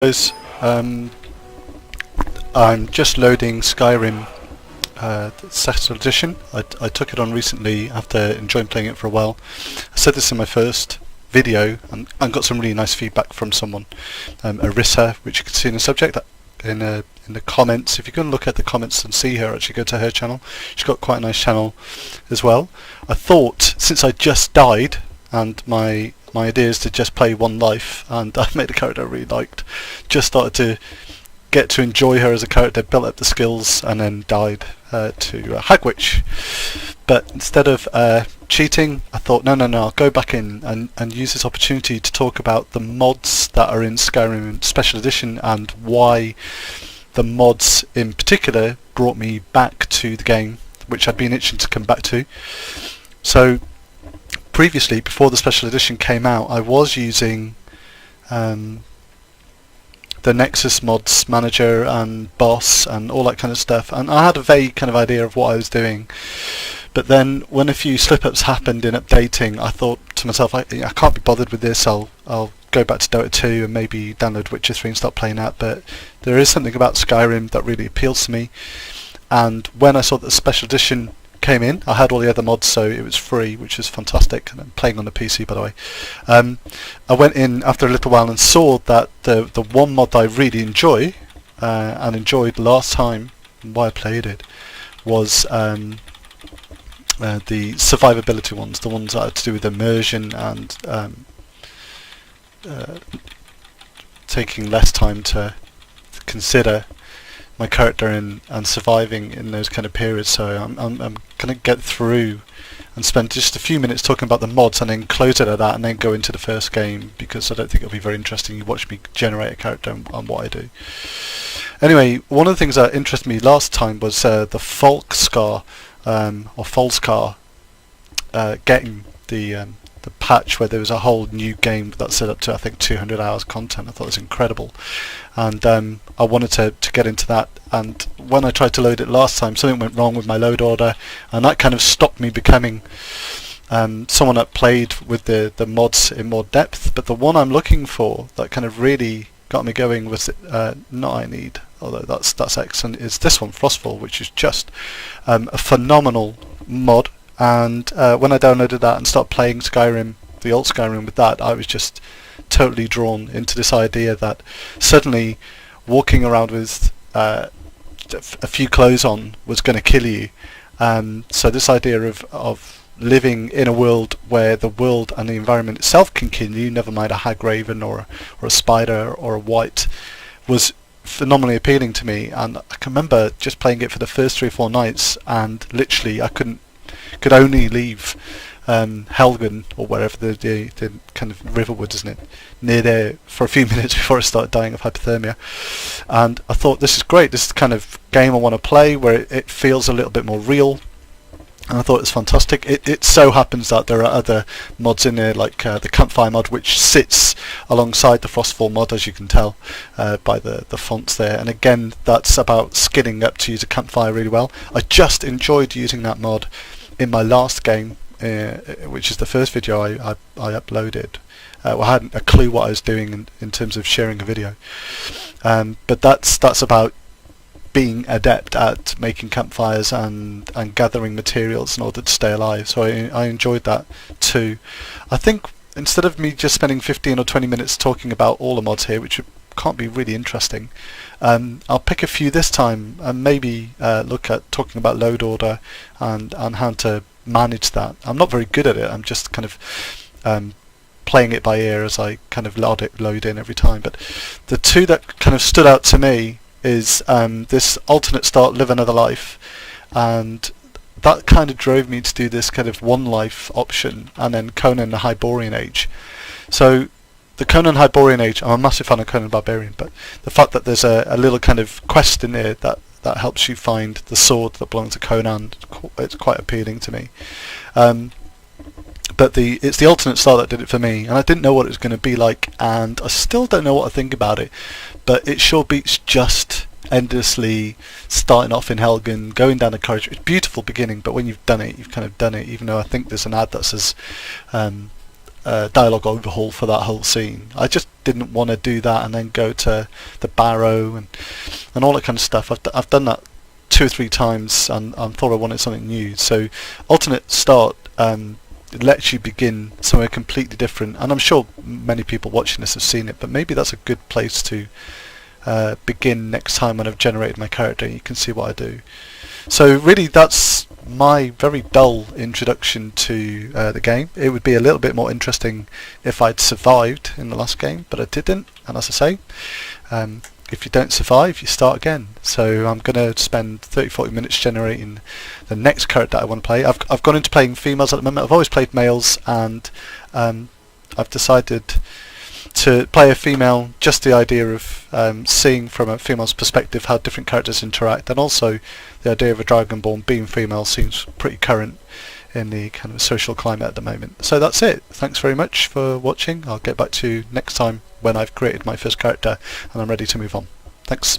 Guys, I'm just loading Skyrim Second Edition. I took it on recently after enjoying playing it for a while. I said this in my first video and got some really nice feedback from someone, Arissa, which you can see in the subject in the comments. If you can look at the comments and see her, actually go to her channel. She's got quite a nice channel as well. I thought, since I just died and my idea is to just play one life, and I made a character I really liked, just started to get to enjoy her as a character, built up the skills, and then died to Hagwitch. But instead of cheating, I thought no, I'll go back in and use this opportunity to talk about the mods that are in Skyrim Special Edition and why the mods in particular brought me back to the game, which I'd been itching to come back to. So previously, before the Special Edition came out, I was using the Nexus mods manager and boss and all that kind of stuff, and I had a vague kind of idea of what I was doing. But then when a few slip-ups happened in updating, I thought to myself, I can't be bothered with this. I'll go back to Dota 2 and maybe download Witcher 3 and start playing that. But there is something about Skyrim that really appeals to me, and when I saw that the Special Edition came in, I had all the other mods, so it was free, which is fantastic, and I'm playing on the PC, by the way. I went in after a little while and saw that the one mod that I really enjoy and enjoyed last time why I played it was the survivability ones, the ones that had to do with immersion and taking less time to consider my character and surviving in those kind of periods. So I'm going to get through and spend just a few minutes talking about the mods and then close it at that and then go into the first game, because I don't think it'll be very interesting. You watch me generate a character and what I do. Anyway, one of the things that interested me last time was the Folkscar or Folkscar getting the patch where there was a whole new game that set up to, I think, 200 hours content. I thought it was incredible, and I wanted to get into that. And when I tried to load it last time, something went wrong with my load order, and that kind of stopped me becoming someone that played with the mods in more depth. But the one I'm looking for that kind of really got me going was not I Need, although that's excellent, is this one, Frostfall, which is just a phenomenal mod. And when I downloaded that and started playing Skyrim, the old Skyrim with that, I was just totally drawn into this idea that suddenly walking around with a few clothes on was going to kill you. So this idea of living in a world where the world and the environment itself can kill you, never mind a hag raven or a spider or a wight, was phenomenally appealing to me. And I can remember just playing it for the first 3 or 4 nights, and literally I could only leave Helgen or wherever the kind of riverwood, isn't it, near there, for a few minutes before I started dying of hypothermia. And I thought, this is great, this is the kind of game I want to play where it feels a little bit more real. And I thought it was fantastic. It so happens that there are other mods in there, like the Campfire mod, which sits alongside the Frostfall mod, as you can tell by the fonts there. And again, that's about skilling up to use a campfire really well. I just enjoyed using that mod in my last game, which is the first video I uploaded. I hadn't a clue what I was doing in terms of sharing a video, but that's about being adept at making campfires and gathering materials in order to stay alive. So I enjoyed that too. I think instead of me just spending 15 or 20 minutes talking about all the mods here, which can't be really interesting, I'll pick a few this time and maybe look at talking about load order and how to manage that. I'm not very good at it. I'm just kind of playing it by ear as I kind of load in every time. But the two that kind of stood out to me is this alternate start, live another life, and that kind of drove me to do this kind of one life option, and then Conan the Hyborian Age. So the Conan Hyborian Age, I'm a massive fan of Conan Barbarian, but the fact that there's a little kind of quest in there that helps you find the sword that belongs to Conan, it's quite appealing to me. But it's the alternate start that did it for me, and I didn't know what it was going to be like, and I still don't know what I think about it, but it sure beats just endlessly starting off in Helgen, going down the corridor. It's a beautiful beginning, but when you've done it, you've kind of done it, even though I think there's an ad that says dialogue overhaul for that whole scene. I just didn't want to do that and then go to the barrow and all that kind of stuff. I've done that 2 or 3 times and thought I wanted something new. So alternate start it lets you begin somewhere completely different, and I'm sure many people watching this have seen it, but maybe that's a good place to begin next time when I've generated my character. You can see what I do. So really that's my very dull introduction to the game. It would be a little bit more interesting if I'd survived in the last game, but I didn't, and as I say, if you don't survive, you start again. So I'm going to spend 30-40 minutes generating the next character I want to play. I've gone into playing females at the moment. I've always played males, and I've decided to play a female, just the idea of seeing from a female's perspective how different characters interact, and also the idea of a Dragonborn being female seems pretty current in the kind of social climate at the moment. So that's it. Thanks very much for watching. I'll get back to you next time when I've created my first character and I'm ready to move on. Thanks.